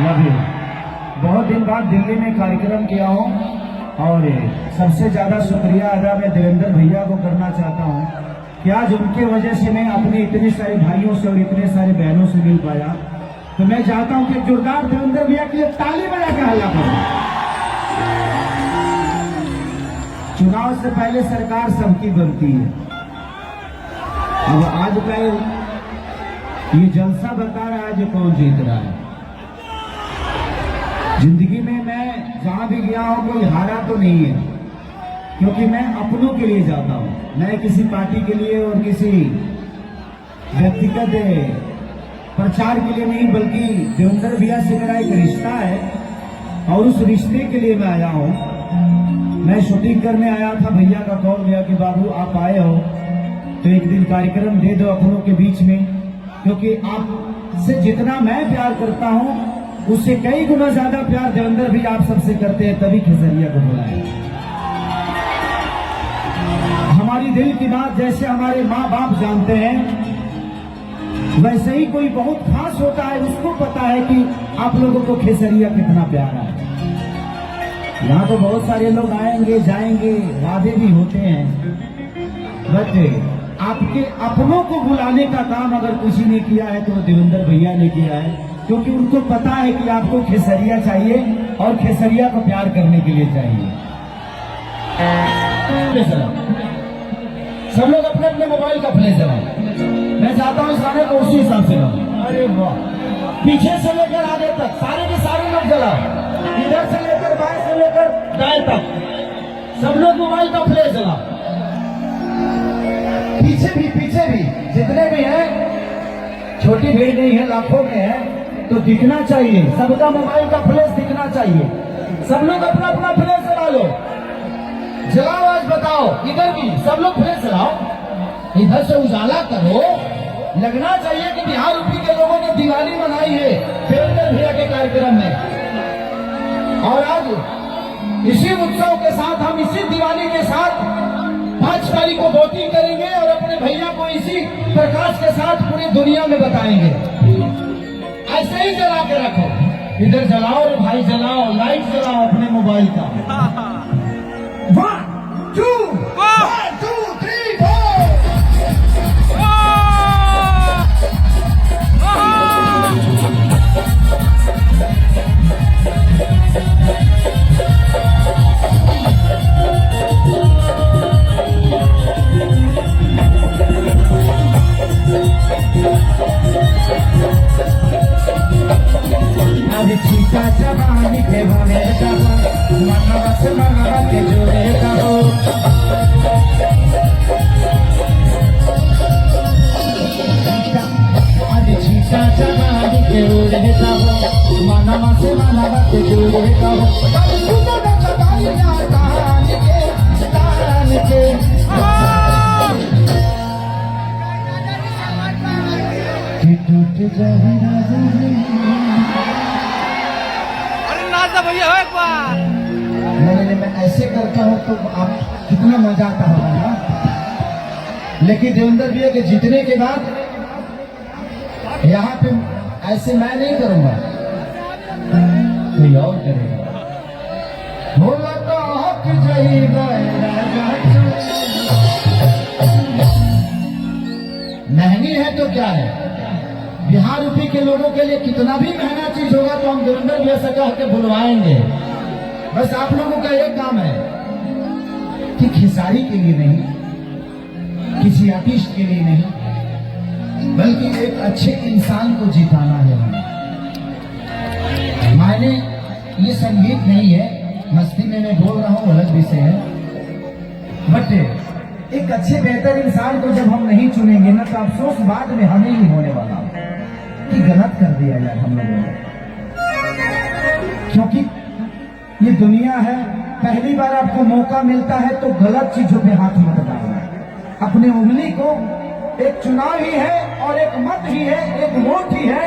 Love you. बहुत दिन बाद दिल्ली में कार्यक्रम किया हूँ और सबसे ज्यादा शुक्रिया अदा मैं देवेंद्र भैया को करना चाहता हूँ कि आज उनके वजह से मैं अपने इतने सारे भाइयों से और इतने सारे बहनों से मिल पाया। तो मैं चाहता हूँ कि जोरदार देवेंद्र भैया के लिए ताली बजा के हल्ला करो। चुनाव से पहले सरकार सबकी बनती है। अब आज का ये जलसा बता रहा है जो कौन जीत रहा है। जिंदगी में मैं जहां भी गया हूं कोई हारा तो नहीं है, क्योंकि मैं अपनों के लिए जाता हूं। मैं किसी पार्टी के लिए और किसी व्यक्तिगत प्रचार के लिए नहीं, बल्कि देवेंद्र भैया से मेरा एक रिश्ता है और उस रिश्ते के लिए मैं आया हूं। मैं शूटिंग करने आया था, भैया का कॉल गया कि बाबू आप आए हो तो एक दिन कार्यक्रम दे दो अपनों के बीच में, क्योंकि आपसे जितना मैं प्यार करता हूं उससे कई गुना ज्यादा प्यार देवेंद्र भी आप सबसे करते हैं, तभी खेसरिया को बुलाया। हमारी दिल की बात जैसे हमारे माँ बाप जानते हैं, वैसे ही कोई बहुत खास होता है उसको पता है कि आप लोगों को खेसरिया कितना प्यारा है। यहाँ तो बहुत सारे लोग आएंगे जाएंगे, वादे भी होते हैं, बट आपके अपनों को बुलाने का काम अगर किसी ने किया है तो वो देवेंद्र भैया ने किया है, क्योंकि उनको पता है कि आपको खेसरिया चाहिए और खेसरिया को प्यार करने के लिए चाहिए। सब लोग अपने अपने मोबाइल का प्ले चलाओ। मैं चाहता हूँ इस गाने को उसी हिसाब से गाओ। अरे वाह, पीछे से लेकर आगे तक सारे के सारे लोग चलाओ, इधर से लेकर बाएं से लेकर दाएं तक सब लोग मोबाइल का प्ले चलाओ। पीछे भी जितने भी हैं, छोटी भीड़ नहीं है, लाखों में है, तो दिखना चाहिए, सबका मोबाइल का फ्लैश दिखना चाहिए। सब लोग अपना अपना फ्लैश चला लो, जलाओ, आज बताओ, इधर भी सब लोग फ्लैश चलाओ, इधर से उजाला करो। लगना चाहिए कि बिहार यूपी के लोगों ने दिवाली मनाई है देवेंद्र भैया के कार्यक्रम में, और आज इसी उत्सव के साथ हम इसी दिवाली के साथ 5 तारीख को वोटिंग करेंगे और अपने भैया को इसी प्रकाश के साथ पूरी दुनिया में बताएंगे। ऐसे ही जला के रखो, इधर जलाओ रे भाई, जलाओ, लाइट जलाओ अपने मोबाइल का। 1 2 1 2 3 4। चीता जवानी के भरे कहो, मनवा से मनवा के जोड़े कहो। आज चीता जवानी के जोड़े कहो, मनवा से मनवा के जोड़े कहो। टूट जाए भैया हो एक बार। मैं ऐसे करता हूँ तो आप कितना मजा आता होगा ना। लेकिन देवेंद्र भैया के जीतने के बाद यहाँ पे ऐसे मैं नहीं करूंगा, कोई और करेगा। बोला तो हक महंगी है तो क्या है, बिहार यूपी के लोगों के लिए कितना भी महंगा चीज होगा तो हम देवेंद्र भैया से कह के बुलवाएंगे। बस आप लोगों का एक काम है कि खिसारी के लिए नहीं, किसी आर्टिस्ट के लिए नहीं, बल्कि एक अच्छे इंसान को जिताना है हमें। मायने ये संगीत नहीं है, मस्ती में मैं बोल रहा हूँ, अलग विषय है, बट एक अच्छे बेहतर इंसान को जब हम नहीं चुनेंगे ना तो अफसोस बाद में हमें ही होने वाला कि गलत कर दिया यार हम लोगों ने। क्योंकि ये दुनिया है, पहली बार आपको मौका मिलता है तो गलत चीजों पे हाथ मत डालना। अपने उंगली को, एक चुनाव ही है और एक मत ही है, एक वोट ही है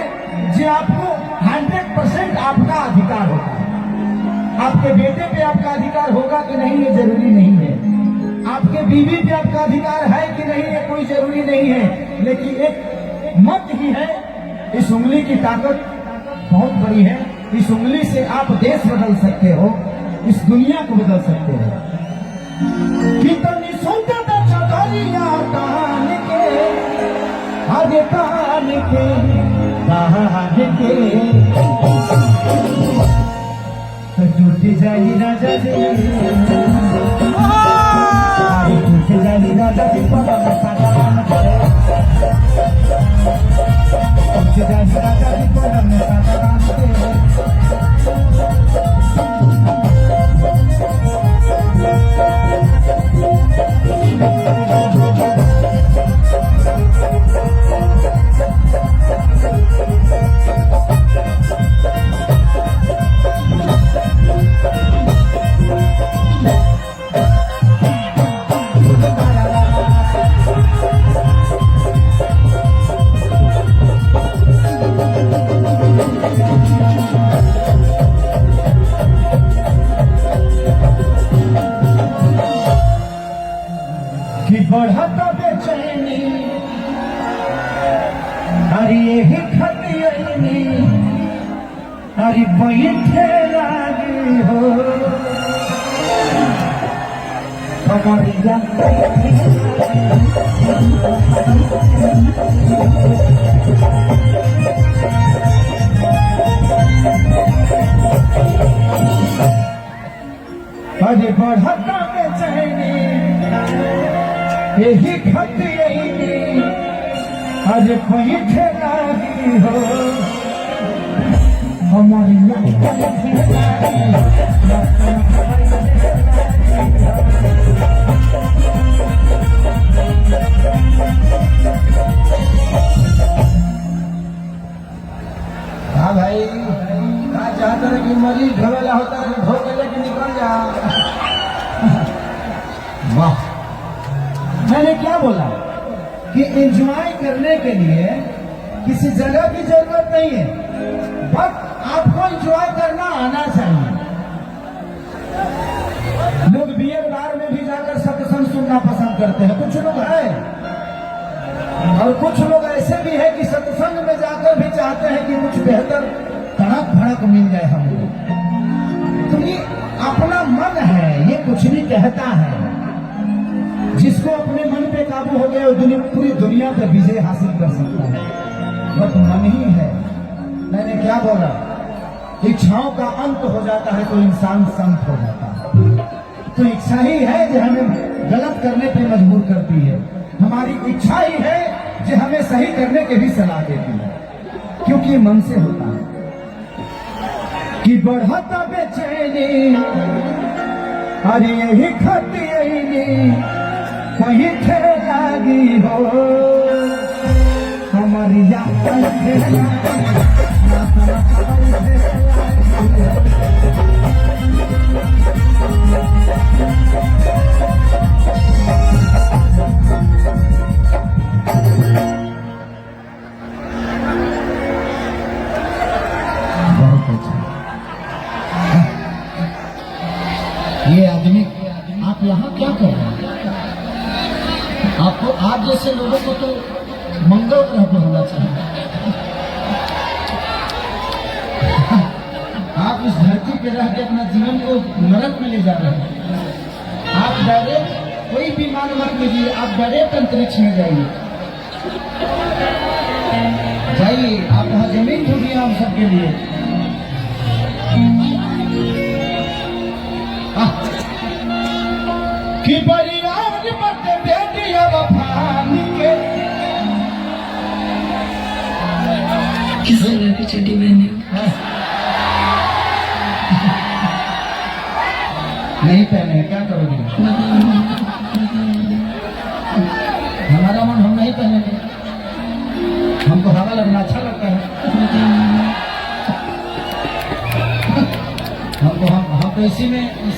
जो आपको 100% आपका अधिकार होता है। आपके बेटे पे आपका अधिकार होगा कि नहीं ये जरूरी नहीं है, आपके बीवी पे आपका अधिकार है कि नहीं ये कोई जरूरी नहीं है, लेकिन एक मत ही है। इस उंगली की ताकत बहुत बड़ी है। इस उंगली से आप देश बदल सकते हो, इस दुनिया को बदल सकते हो। कितनी सुंदर चौधरिया कान के, आगे कान के, तो टूट जाएगी राजा जी, टूट जाएगी राजा जी, बढ़ता बेचैनी, अरे यही खतियनी, अरे बैठे लागी हो कमरिया, अरे बढ़ता बेचैनी, यही खतियनी, अरे बैठे लागी हो हमारी हाँ भाई, कहा चाहता है कि मरीज ढोला होता है, ढो के लेके निकल जा। वाह, मैंने क्या बोला कि एंजॉय करने के लिए किसी जगह की जरूरत नहीं है, बस आपको एंजॉय करना आना चाहिए। लोग बियर बार में भी जाकर सत्संग सुनना पसंद करते हैं, कुछ लोग हैं, और कुछ लोग ऐसे भी है कि सत्संग में जाकर भी चाहते हैं कि कुछ बेहतर तड़क भड़क मिल जाए हमको। तो ये अपना मन है, ये कुछ भी कहता है। जिसको अपने मन पे काबू हो गया वो पूरी दुनिया पर विजय हासिल कर सकता है, बस मन ही है। मैंने क्या बोला, इच्छाओं का अंत हो जाता है तो इंसान संत हो जाता है। तो इच्छा ही है जो हमें गलत करने पे मजबूर करती है, हमारी इच्छा ही है जो हमें सही करने के भी सलाह देती है, क्योंकि मन से होता है। कि बढ़ता बेचैनी, अरे यही खतियनी, कहीं थे लागी हो हमारी बहुत अच्छा। ये आदमी, आप यहाँ क्या कर रहे हैं? आपको, आप जैसे लोगों को तो मंगल ग्रह पे होना चाहिए। आप इस धरती पे रह के अपना जीवन को नरक में ले जा रहे हैं। आप डायरेक्ट कोई विमान मत लीजिए, आप डायरेक्ट अंतरिक्ष में जाइए, आप वहाँ जमीन छोड़िए हम सबके लिए। कि परिवार मत बेटी वफानी के किस तरह की चड्डी पहने हो? नहीं पहने, क्या करोगे? हमारा मन, हम नहीं पहनेंगे, हमको हवा लगना अच्छा लगता है। हमको हम तो इसी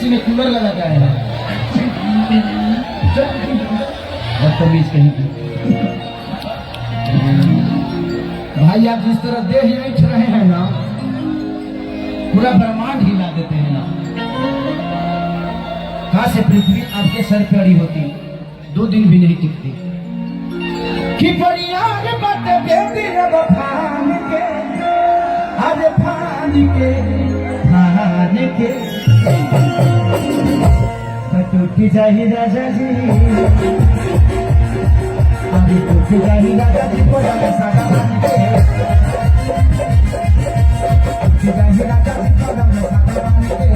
में कूलर लगा के आए हैं। बदतमीज कहीं की। भाई आप जिस तरह देह ऐंठ रहे हैं ना, पूरा ब्रह्मांड हिला देते हैं ना। कहां से पृथ्वी आपके सर पे अड़ी होती, 2 दिन भी नहीं टिकती। कि परियार मत बेटी अब फान के, आज फान के थान के टूट जाही राजा जी अभी टूट जाही राजा जी को जब सादा बन के टूट जाही राजा जी को जब सादा बन के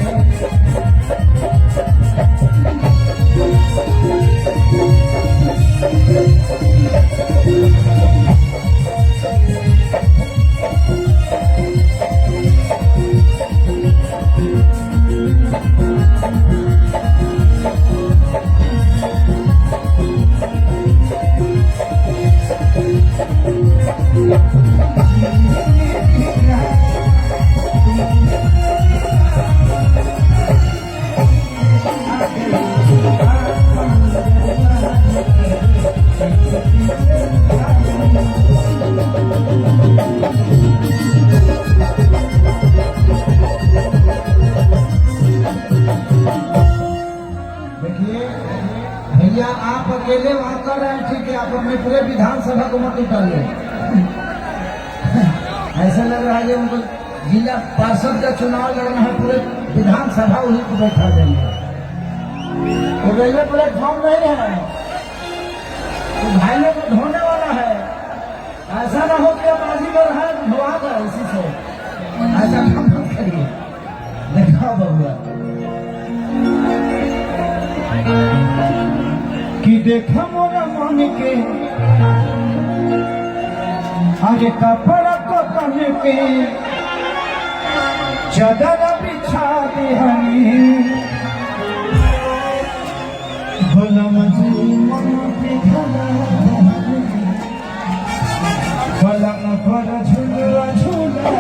भैया आप अकेले वहां कर रहे हैं ठीक है, आप अपने पूरे विधानसभा को मत उठाइए। ऐसा लग रहा है कि उनको जिला पार्षद का चुनाव लड़ना है, पूरे विधानसभा उन्हीं को बैठा देंगे। वो रेलवे प्लेटफॉर्म नहीं है, तो भाइयों को ढोने वाला है। ऐसा ना हो कि अब बाजीगर है धोआ कर इसी से, ऐसा काम मत करिए। देखा बबुआ कि देखा मोरा मन के आगे कपड़ा को तन के चादर बिछा दिहनी भोला मजी मन दिखला पलंग पर झूला झूला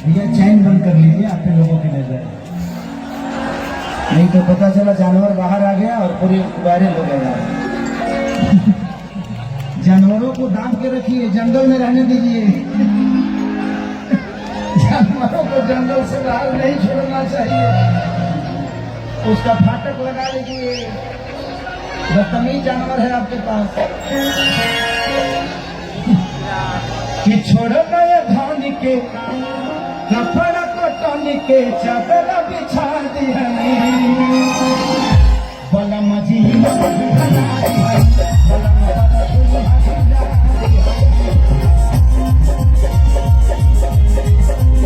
भैया चैन बंद कर लीजिए आपके लोगों की नजर, नहीं तो पता चला जानवर बाहर आ गया और पूरी वायरल हो गया। जानवरों को दाम के रखिए, जंगल में रहने दीजिए। जानवरों को जंगल से बाहर नहीं छोड़ना चाहिए, उसका फाटक लगा लीजिए। बदतमीज जानवर है आपके पास कि छोड़ो नया धान के कपड़ा को टन के चादर बिछा